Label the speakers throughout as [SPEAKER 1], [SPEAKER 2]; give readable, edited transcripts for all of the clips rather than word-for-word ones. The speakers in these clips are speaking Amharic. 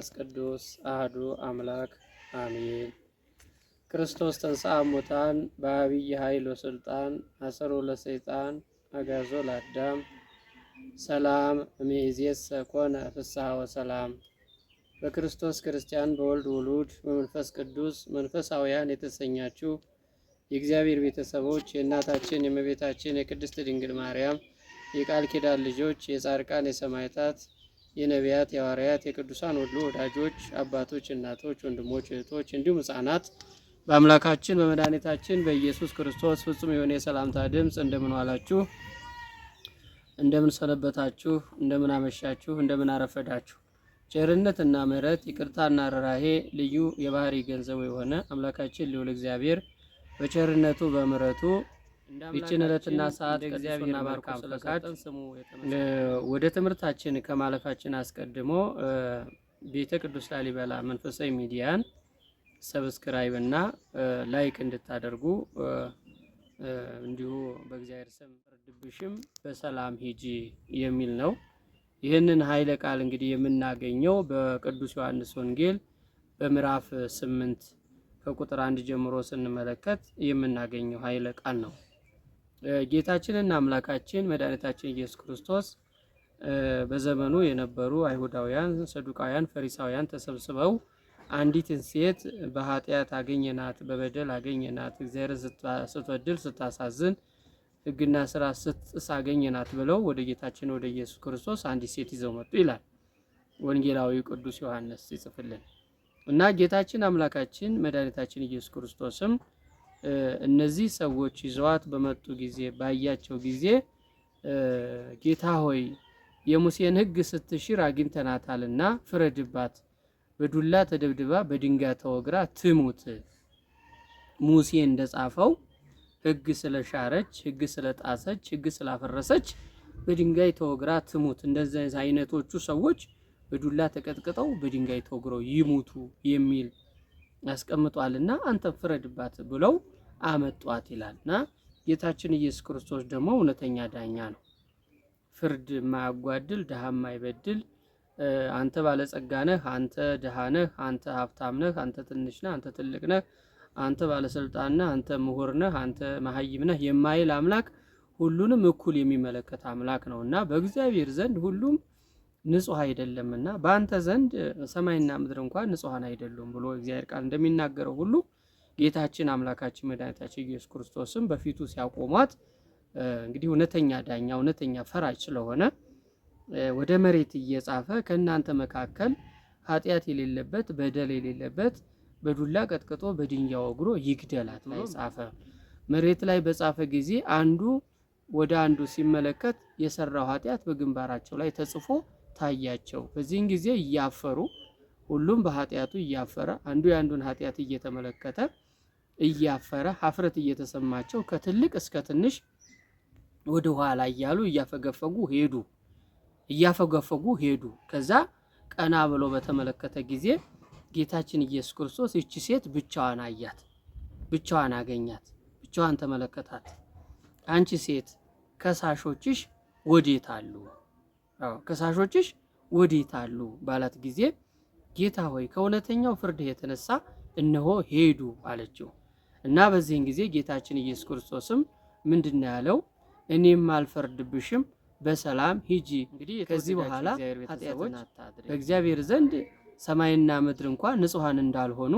[SPEAKER 1] ወመንፈስ ቅዱስ አህዱ አምላክ አሜን። ክርስቶስ ተንሥአ እሙታን በዐቢይ ኃይል ወሥልጣን አሰሮ ለሰይጣን አግዓዞ ለአዳም ሰላም እምይእዜሰ ኮነ ፍስሐ ወሰላም። በክርስቶስ ክርስቲያን በወልድ ውሉድ በመንፈስ ቅዱስ መንፈሳውያን የተሰኛችሁ የእግዚአብሔር ቤተሰቦች የእናታችን የእመቤታችን የቅድስት ድንግል ማርያም የቃል ኪዳን ልጆች የጻድቃን የሰማዕታት የነቢያት የሐዋርያት የቅዱሳን ሁሉ ወዳጆች አባቶች፣ እናቶች፣ ወንድሞች፣ እህቶች እንዲሁም ሕፃናት በአምላካችን በመድኃኒታችን በኢየሱስ ክርስቶስ ፍጹም የሆነ የሰላምታ ድምፅ እንደምን ዋላችሁ፣ እንደምን ሰነበታችሁ፣ እንደምን አመሻችሁ፣ እንደምን አረፈዳችሁ። ቸርነትና ምሕረት ይቅርታና ርኅራኄ ልዩ የባህሪ ገንዘቡ የሆነ አምላካችን ልዑል እግዚአብሔር በቸርነቱ በምሕረቱ ይችን ዕለትና ሰዓት እግዚአብሔርና ባርኮ ስለሰጠን ስሙ ወደ ትምህርታችን ከማለፋችን አስቀድሞ ቤተ ቅዱስ ላሊበላ መንፈሳዊ ሚዲያን ሰብስክራይብ እና ላይክ እንድታደርጉ እንዲሁ በእግዚአብሔር ስም ፍርድብሽም በሰላም ሂጂ የሚል ነው። ይህንን ኃይለ ቃል እንግዲህ የምናገኘው በቅዱስ ዮሐንስ ወንጌል በምዕራፍ 8 ከቁጥር 1 ጀምሮ ስንመለከት የምናገኘው ኃይለ ቃል ነው። ጌታችንና አምላካችን መድኃኒታችን ኢየሱስ ክርስቶስ በዘመኑ የነበሩ አይሁዳውያን፣ ሰዱቃውያን፣ ፈሪሳውያን ተሰብስበው አንዲትን ሴት በኃጢአት አገኘናት፣ በበደል አገኘናት፣ እግዚአብሔር ስትበድል ስታሳዝን፣ ሕግና ስራ ስትጥስ አገኘናት ብለው ወደ ጌታችን ወደ ኢየሱስ ክርስቶስ አንዲት ሴት ይዘው መጡ ይላል ወንጌላዊ ቅዱስ ዮሐንስ ይጽፍልን እና ጌታችን አምላካችን መድኃኒታችን ኢየሱስ ክርስቶስም እነዚህ ሰዎች ይዘዋት በመጡ ጊዜ ባያቸው ጊዜ ጌታ ሆይ የሙሴን ሕግ ስትሽር አግኝተናታልና ፍረድባት፣ በዱላ ተደብድባ በድንጋይ ተወግራ ትሙት። ሙሴ እንደጻፈው ሕግ ስለሻረች፣ ሕግ ስለጣሰች፣ ሕግ ስላፈረሰች በድንጋይ ተወግራ ትሙት። እንደዚህ አይነቶቹ ሰዎች በዱላ ተቀጥቅጠው በድንጋይ ተወግረው ይሙቱ የሚል ያስቀምጧልና አንተ ፍረድባት ብለው አመጧት ይላልና ጌታችን ኢየሱስ ክርስቶስ ደግሞ እውነተኛ ዳኛ ነው። ፍርድ የማያጓድል ድሃ የማይበድል አንተ ባለጸጋ ነህ፣ አንተ ድሃ ነህ፣ አንተ ሀብታም ነህ፣ አንተ ትንሽ ነህ፣ አንተ ትልቅ ነህ፣ አንተ ባለስልጣን ነህ፣ አንተ ምሁር ነህ፣ አንተ መሀይም ነህ የማይል አምላክ ሁሉንም እኩል የሚመለከት አምላክ ነውና በእግዚአብሔር ዘንድ ሁሉም ንጹህ አይደለምና በአንተ ዘንድ ሰማይና ምድር እንኳን ንጹሃን አይደሉም ብሎ እግዚአብሔር ቃል እንደሚናገረው ሁሉ ጌታችን አምላካችን መድኃኒታችን ኢየሱስ ክርስቶስም በፊቱ ሲያቆሟት እንግዲህ እውነተኛ ዳኛ እውነተኛ ፈራጅ ስለሆነ ወደ መሬት እየጻፈ ከእናንተ መካከል ኃጢአት የሌለበት በደል የሌለበት በዱላ ቀጥቅጦ በድንጋይ ወግሮ ይግደላት ብሎ ጻፈ። መሬት ላይ በጻፈ ጊዜ አንዱ ወደ አንዱ ሲመለከት የሰራው ኃጢአት በግንባራቸው ላይ ተጽፎ ታያቸው። በዚህን ጊዜ እያፈሩ ሁሉም በኃጢአቱ እያፈረ አንዱ የአንዱን ኃጢአት እየተመለከተ እያፈረ ሀፍረት እየተሰማቸው ከትልቅ እስከ ትንሽ ወደ ኋላ እያሉ እያፈገፈጉ ሄዱ። ከዛ ቀና ብሎ በተመለከተ ጊዜ ጌታችን ኢየሱስ ክርስቶስ እቺ ሴት ብቻዋን አያት፣ ብቻዋን አገኛት፣ ብቻዋን ተመለከታት። አንቺ ሴት ከሳሾችሽ ወዴት አሉ? ከሳሾችሽ ወዴት አሉ ባላት ጊዜ ጌታ ሆይ ከእውነተኛው ፍርድ የተነሳ እነሆ ሄዱ አለችው። እና በዚህን ጊዜ ጌታችን ኢየሱስ ክርስቶስም ምንድነው ያለው? እኔም አልፈርድብሽም በሰላም ሂጂ። እንግዲህ ከዚህ በኋላ ኃጢአትን አታድርጊ። በእግዚአብሔር ዘንድ ሰማይና ምድር እንኳን ንጹሃን እንዳልሆኑ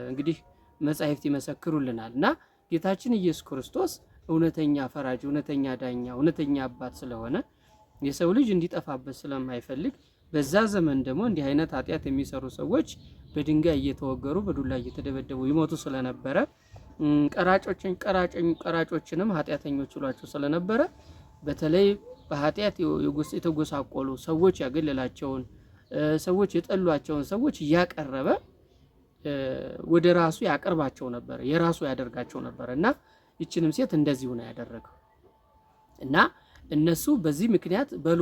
[SPEAKER 1] እንግዲህ መጻሕፍት ይመሰክሩልናል። እና ጌታችን ኢየሱስ ክርስቶስ እውነተኛ ፈራጅ፣ እውነተኛ ዳኛ፣ እውነተኛ አባት ስለሆነ የሰው ልጅ እንዲጠፋበት ስለማይፈልግ በዛ ዘመን ደግሞ እንዲህ አይነት ኃጢአት የሚሰሩ ሰዎች በድንጋይ እየተወገሩ በዱላ እየተደበደቡ ይሞቱ ስለነበረ ቀራጮችንም ኃጢአተኞች ይሏቸው ስለነበረ በተለይ በኃጢአት የተጎሳቆሉ ሰዎች ያገለላቸውን ሰዎች የጠሏቸውን ሰዎች እያቀረበ ወደ ራሱ ያቀርባቸው ነበር፣ የራሱ ያደርጋቸው ነበር። እና ይችንም ሴት እንደዚሁ ነው ያደረገው። እና እነሱ በዚህ ምክንያት በሉ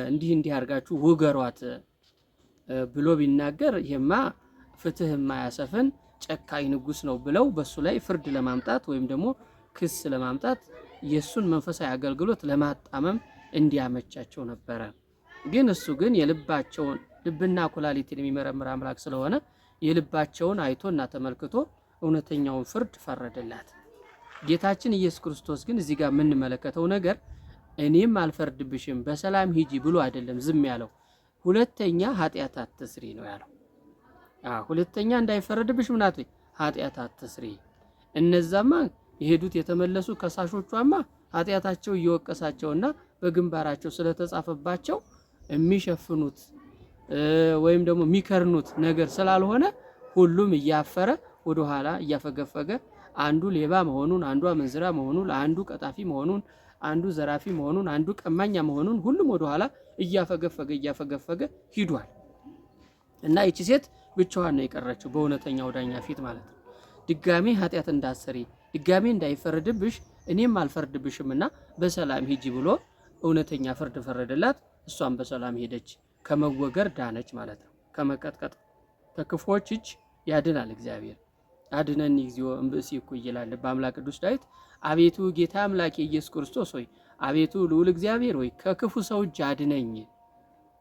[SPEAKER 1] እንዲህ አድርጋችሁ ውገሯት ብሎ ቢናገር ይሄማ ፍትህ የማያሰፍን ጨካኝ ንጉስ ነው ብለው በሱ ላይ ፍርድ ለማምጣት ወይም ደግሞ ክስ ለማምጣት የሱን መንፈሳዊ አገልግሎት ለማጣመም እንዲያመቻቸው ነበረ። ግን እሱ ግን የልባቸውን ልብና ኩላሊትን የሚመረምር አምላክ ስለሆነ የልባቸውን አይቶና ተመልክቶ እውነተኛውን ፍርድ ፈረደላት። ጌታችን ኢየሱስ ክርስቶስ ግን እዚህ ጋር የምንመለከተው ነገር እኔም አልፈርድብሽም በሰላም ሂጂ ብሎ አይደለም ዝም ያለው። ሁለተኛ ኃጢአት አትስሪ ነው ያለው። ሁለተኛ እንዳይፈረድብሽ ምናት ኃጢአት አትስሪ። እነዛማ የሄዱት የተመለሱ ከሳሾቿማ ኃጢአታቸው እየወቀሳቸውና በግንባራቸው ስለተጻፈባቸው የሚሸፍኑት ወይም ደግሞ የሚከርኑት ነገር ስላልሆነ ሁሉም እያፈረ ወደ ኋላ እያፈገፈገ አንዱ ሌባ መሆኑን፣ አንዱ አመንዝራ መሆኑን፣ አንዱ ቀጣፊ መሆኑን፣ አንዱ ዘራፊ መሆኑን፣ አንዱ ቀማኛ መሆኑን ሁሉም ወደ ኋላ እያፈገፈገ ሂዷል። እና ይቺ ሴት ብቻዋን ነው የቀረችው በእውነተኛው ዳኛ ፊት ማለት ነው። ድጋሜ ኃጢአት እንዳሰሪ ድጋሜ እንዳይፈረድብሽ እኔም አልፈርድብሽምና በሰላም ሂጂ ብሎ እውነተኛ ፍርድ ፈረደላት። እሷም በሰላም ሄደች፣ ከመወገር ዳነች ማለት ነው። ከመቀጥቀጥ ከክፎች እጅ ያድናል እግዚአብሔር። አድነን እግዚኦ እምብእሲኩ ይላል በአምላክ ቅዱስ ዳዊት። አቤቱ ጌታ አምላኬ ኢየሱስ ክርስቶስ ሆይ፣ አቤቱ ልዑል እግዚአብሔር ሆይ ከክፉ ሰው እጅ አድነኝ፣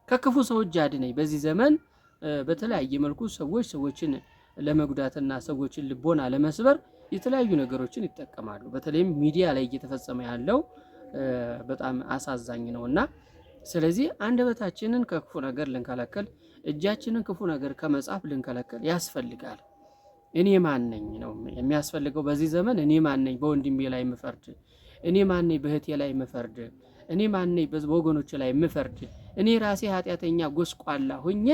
[SPEAKER 1] ከክፉ ሰው እጅ አድነኝ። በዚህ ዘመን በተለያየ መልኩ ሰዎችን ለመጉዳትና ሰዎችን ልቦና ለመስበር የተለያዩ ነገሮችን ይጠቀማሉ። በተለይም ሚዲያ ላይ እየተፈጸመ ያለው በጣም አሳዛኝ ነውና ስለዚህ አንደበታችንን ከክፉ ነገር ልንከለከል፣ እጃችንን ክፉ ነገር ከመጻፍ ልንከለከል ያስፈልጋል። እኔ ማን ነኝ ነው የሚያስፈልገው በዚህ ዘመን። እኔ ማን ነኝ በወንድሜ ላይ የምፈርድ? እኔ ማን ነኝ በእህቴ ላይ የምፈርድ? እኔ ማን ነኝ በወገኖች ላይ የምፈርድ? እኔ ራሴ ኃጢአተኛ ጎስቋላ ሆኜ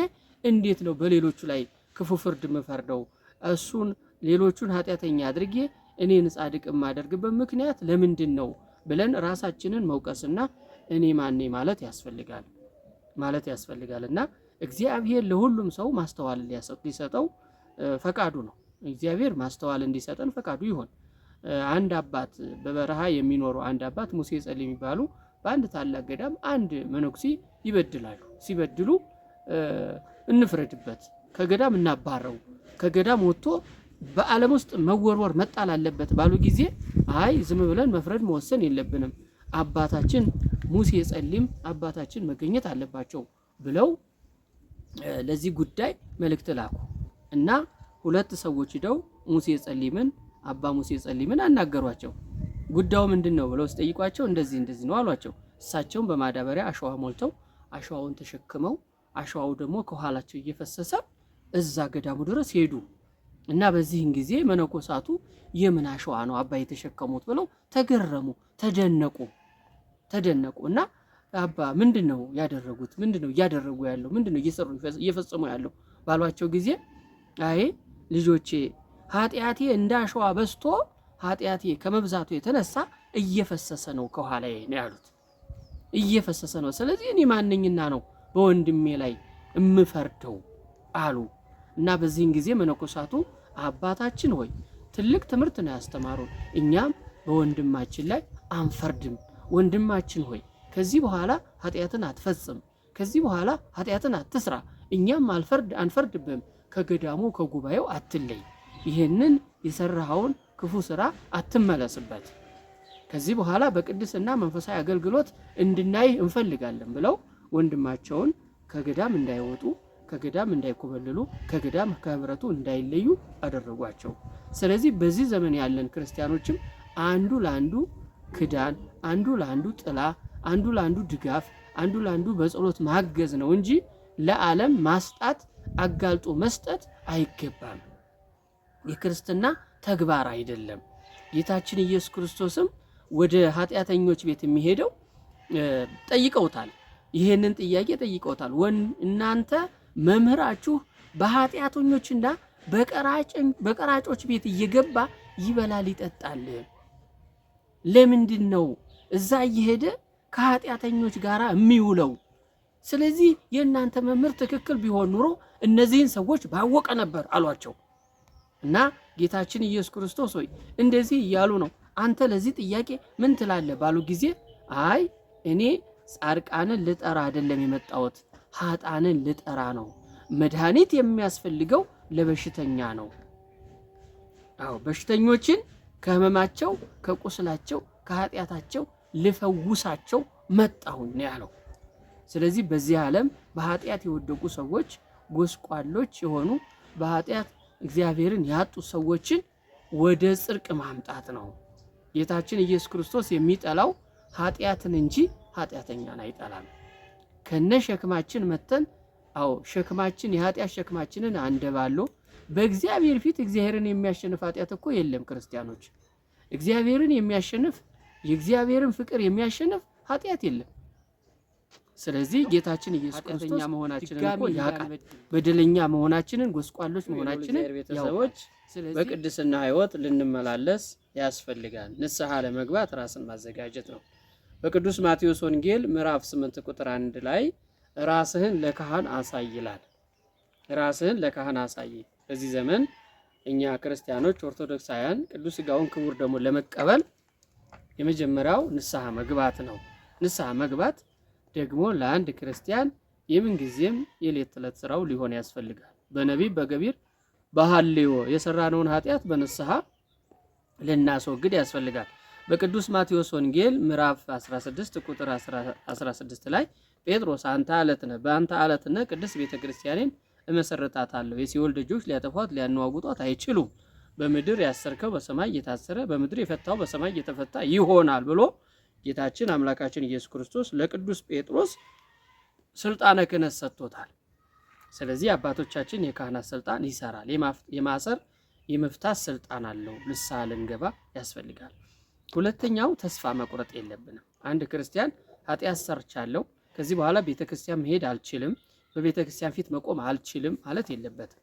[SPEAKER 1] እንዴት ነው በሌሎቹ ላይ ክፉ ፍርድ የምፈርደው? እሱን ሌሎቹን ኃጢአተኛ አድርጌ እኔን ጻድቅ የማደርግበት ምክንያት ለምንድን ነው ብለን ራሳችንን መውቀስና እኔ ማን ነኝ ማለት ያስፈልጋልና እግዚአብሔር ለሁሉም ሰው ማስተዋል ሊሰጠው ፈቃዱ ነው። እግዚአብሔር ማስተዋል እንዲሰጠን ፈቃዱ ይሆን። አንድ አባት በበረሃ የሚኖሩ አንድ አባት ሙሴ ጸልይ የሚባሉ በአንድ ታላቅ ገዳም አንድ መነኩሴ ይበድላሉ። ሲበድሉ እንፍረድበት፣ ከገዳም እናባረው፣ ከገዳም ወጥቶ በዓለም ውስጥ መወርወር መጣል አለበት ባሉ ጊዜ አይ ዝም ብለን መፍረድ መወሰን የለብንም፣ አባታችን ሙሴ ጸሊም አባታችን መገኘት አለባቸው ብለው ለዚህ ጉዳይ መልእክት ላኩ እና ሁለት ሰዎች ሄደው አባ ሙሴ ጸሊምን አናገሯቸው። ጉዳዩ ምንድነው ብለው ሲጠይቋቸው እንደዚህ ነው አሏቸው። እሳቸውም በማዳበሪያ አሸዋ ሞልተው አሸዋውን ተሸክመው አሸዋው ደግሞ ከኋላቸው እየፈሰሰ እዛ ገዳሙ ድረስ ሄዱ እና በዚህን ጊዜ መነኮሳቱ የምን አሸዋ ነው አባ የተሸከሙት ብለው ተገረሙ፣ ተደነቁ እና አባ ምንድነው ያደረጉት? ምንድነው እያደረጉ ያለው? ምንድነው እየፈጸሙ ያለው ባሏቸው ጊዜ አይ ልጆቼ ኃጢአቴ እንደ አሸዋ በዝቶ ኃጢአቴ ከመብዛቱ የተነሳ እየፈሰሰ ነው ከኋላዬ ነው ያሉት። እየፈሰሰ ነው። ስለዚህ እኔ ማንኝና ነው በወንድሜ ላይ እምፈርደው አሉ እና በዚህን ጊዜ መነኮሳቱ አባታችን ሆይ ትልቅ ትምህርት ነው ያስተማሩን፣ እኛም በወንድማችን ላይ አንፈርድም። ወንድማችን ሆይ ከዚህ በኋላ ኃጢአትን አትፈጽም፣ ከዚህ በኋላ ኃጢአትን አትስራ፣ እኛም አንፈርድብም፣ ከገዳሙ ከጉባኤው አትለይ፣ ይህንን የሰራኸውን ክፉ ስራ አትመለስበት፣ ከዚህ በኋላ በቅድስና መንፈሳዊ አገልግሎት እንድናይ እንፈልጋለን ብለው ወንድማቸውን ከገዳም እንዳይወጡ፣ ከገዳም እንዳይኮበልሉ፣ ከገዳም ከህብረቱ እንዳይለዩ አደረጓቸው። ስለዚህ በዚህ ዘመን ያለን ክርስቲያኖችም አንዱ ለአንዱ ክዳን፣ አንዱ ለአንዱ ጥላ፣ አንዱ ለአንዱ ድጋፍ፣ አንዱ ለአንዱ በጸሎት ማገዝ ነው እንጂ ለዓለም ማስጣት አጋልጦ መስጠት አይገባም። የክርስትና ተግባር አይደለም። ጌታችን ኢየሱስ ክርስቶስም ወደ ኃጢአተኞች ቤት የሚሄደው ጠይቀውታል። ይሄንን ጥያቄ ጠይቀውታል። እናንተ መምህራችሁ በኃጢአተኞችና በቀራጮች ቤት እየገባ ይበላል ይጠጣል፣ ለምንድን ነው እዛ እየሄደ ከኃጢአተኞች ጋር የሚውለው? ስለዚህ የእናንተ መምህር ትክክል ቢሆን ኑሮ እነዚህን ሰዎች ባወቀ ነበር አሏቸው። እና ጌታችን ኢየሱስ ክርስቶስ ሆይ እንደዚህ እያሉ ነው፣ አንተ ለዚህ ጥያቄ ምን ትላለህ ባሉ ጊዜ አይ እኔ ጻድቃንን ልጠራ አይደለም የመጣሁት፣ ኃጥአንን ልጠራ ነው። መድኃኒት የሚያስፈልገው ለበሽተኛ ነው። በሽተኞችን ከህመማቸው፣ ከቁስላቸው፣ ከኃጢአታቸው ልፈውሳቸው መጣሁ ነው ያለው። ስለዚህ በዚህ ዓለም በኃጢአት የወደቁ ሰዎች ጎስቋሎች የሆኑ በኃጢአት እግዚአብሔርን ያጡ ሰዎችን ወደ ጽድቅ ማምጣት ነው። ጌታችን ኢየሱስ ክርስቶስ የሚጠላው ኃጢአትን እንጂ ኃጢአተኛን አይጠላም። ከነ ሸክማችን መተን ሸክማችን የኃጢአት ሸክማችንን አንደባሎ በእግዚአብሔር ፊት እግዚአብሔርን የሚያሸንፍ ኃጢአት እኮ የለም ክርስቲያኖች። እግዚአብሔርን የሚያሸንፍ የእግዚአብሔርን ፍቅር የሚያሸንፍ ኃጢአት የለም። ስለዚህ ጌታችን ኢየሱስ ክርስቶስ መሆናችንን እኮ ያውቃል። በደለኛ መሆናችንን፣ ጎስቋሎች መሆናችንን ቤተሰቦች በቅድስና ሕይወት ልንመላለስ ያስፈልጋል። ንስሐ ለመግባት ራስን ማዘጋጀት ነው። በቅዱስ ማቴዎስ ወንጌል ምዕራፍ 8 ቁጥር 1 ላይ ራስህን ለካህን አሳይ ይላል። ራስህን ለካህን አሳይ። በዚህ ዘመን እኛ ክርስቲያኖች ኦርቶዶክሳውያን ቅዱስ ሥጋውን ክቡር ደሙን ለመቀበል የመጀመሪያው ንስሐ መግባት ነው። ንስሐ መግባት ደግሞ ለአንድ ክርስቲያን የምንጊዜም የሌት ተዕለት ስራው ሊሆን ያስፈልጋል። በነቢብ በገቢር በሐልዮ የሰራነውን ኃጢአት በንስሐ ልናስወግድ ያስፈልጋል። በቅዱስ ማቴዎስ ወንጌል ምዕራፍ 16 ቁጥር 16 ላይ ጴጥሮስ አንተ አለት ነህ፣ በአንተ አለትነት ቅድስት ቤተክርስቲያንን እመሰርታታለሁ፣ የሲኦል ደጆች ሊያጠፏት ሊያነዋውጧት አይችሉም፣ በምድር ያሰርከው በሰማይ እየታሰረ በምድር የፈታው በሰማይ እየተፈታ ይሆናል ብሎ ጌታችን አምላካችን ኢየሱስ ክርስቶስ ለቅዱስ ጴጥሮስ ስልጣነ ክህነት ሰጥቶታል። ስለዚህ አባቶቻችን የካህናት ስልጣን ይሰራል። የማሰር የመፍታት ስልጣን አለው። ንስሐ ልንገባ ያስፈልጋል። ሁለተኛው ተስፋ መቁረጥ የለብንም። አንድ ክርስቲያን ኃጢአት ሰርቻለሁ፣ ከዚህ በኋላ ቤተክርስቲያን መሄድ አልችልም፣ በቤተክርስቲያን ፊት መቆም አልችልም ማለት የለበትም።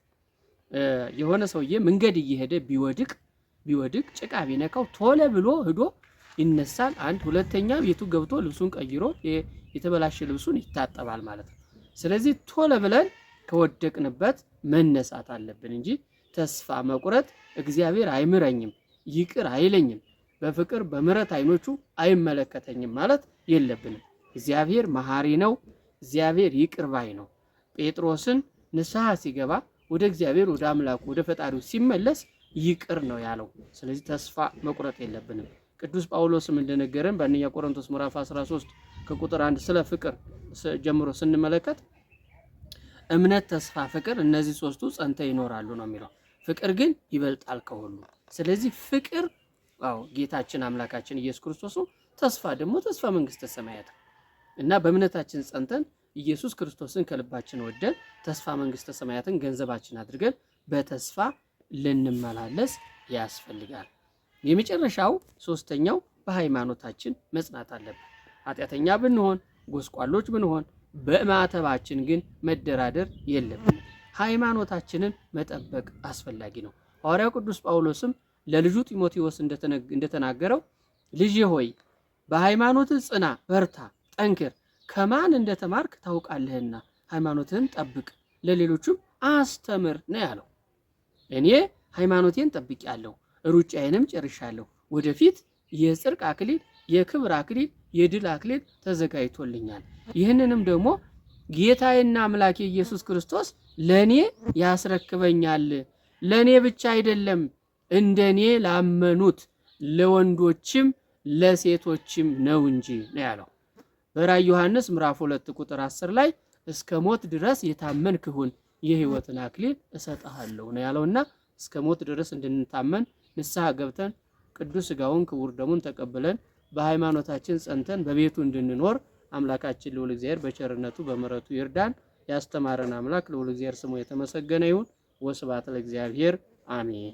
[SPEAKER 1] የሆነ ሰውዬ መንገድ እየሄደ ቢወድቅ ጭቃ ቢነካው ቶሎ ብሎ ሄዶ ይነሳል። አንድ ሁለተኛ ቤቱ ገብቶ ልብሱን ቀይሮ የተበላሸ ልብሱን ይታጠባል ማለት ነው። ስለዚህ ቶሎ ብለን ከወደቅንበት መነሳት አለብን እንጂ ተስፋ መቁረጥ እግዚአብሔር አይምረኝም፣ ይቅር አይለኝም፣ በፍቅር በምሕረት አይኖቹ አይመለከተኝም ማለት የለብንም። እግዚአብሔር መሐሪ ነው። እግዚአብሔር ይቅር ባይ ነው። ጴጥሮስን ንስሐ ሲገባ ወደ እግዚአብሔር ወደ አምላኩ ወደ ፈጣሪው ሲመለስ ይቅር ነው ያለው። ስለዚህ ተስፋ መቁረጥ የለብንም። ቅዱስ ጳውሎስም እንደነገረን በአንደኛ ቆሮንቶስ ምዕራፍ 13 ከቁጥር 1 ስለ ፍቅር ጀምሮ ስንመለከት እምነት፣ ተስፋ፣ ፍቅር እነዚህ ሶስቱ ጸንተው ይኖራሉ ነው የሚለው። ፍቅር ግን ይበልጣል ከሁሉ። ስለዚህ ፍቅር ጌታችን አምላካችን ኢየሱስ ክርስቶስ ነው። ተስፋ ደግሞ ተስፋ መንግስተ ሰማያት እና በእምነታችን ጸንተን ኢየሱስ ክርስቶስን ከልባችን ወደን ተስፋ መንግስተ ሰማያትን ገንዘባችን አድርገን በተስፋ ልንመላለስ ያስፈልጋል። የመጨረሻው ሶስተኛው በሃይማኖታችን መጽናት አለብን። ኃጢአተኛ ብንሆን ጎስቋሎች ብንሆን በማተባችን ግን መደራደር የለብንም። ሃይማኖታችንን መጠበቅ አስፈላጊ ነው። ሐዋርያው ቅዱስ ጳውሎስም ለልጁ ጢሞቴዎስ እንደተናገረው ልጄ ሆይ በሃይማኖትህ ጽና፣ በርታ፣ ጠንክር፣ ከማን እንደተማርክ ታውቃለህና ሃይማኖትህን ጠብቅ፣ ለሌሎችም አስተምር ነው ያለው። እኔ ሃይማኖቴን ጠብቄአለሁ፣ ሩጫዬንም ጨርሻለሁ፣ ወደፊት የጽድቅ አክሊል፣ የክብር አክሊል፣ የድል አክሊል ተዘጋጅቶልኛል። ይህንንም ደግሞ ጌታዬና አምላኬ ኢየሱስ ክርስቶስ ለኔ ያስረክበኛል። ለኔ ብቻ አይደለም እንደኔ ላመኑት ለወንዶችም ለሴቶችም ነው እንጂ ነው ያለው። በራዕየ ዮሐንስ ምዕራፍ 2 ቁጥር 10 ላይ እስከ ሞት ድረስ የታመንክ ሁን የሕይወትን አክሊል እሰጥሃለሁ ነው ያለውና እስከ ሞት ድረስ እንድንታመን ንስሐ ገብተን ቅዱስ ሥጋውን ክቡር ደሙን ተቀብለን በሃይማኖታችን ጸንተን በቤቱ እንድንኖር አምላካችን ልዑል እግዚአብሔር በቸርነቱ በምሕረቱ ይርዳን። ያስተማረን አምላክ ልዑል እግዚአብሔር ስሙ የተመሰገነ ይሁን። ወስብሐት ለእግዚአብሔር አሜን።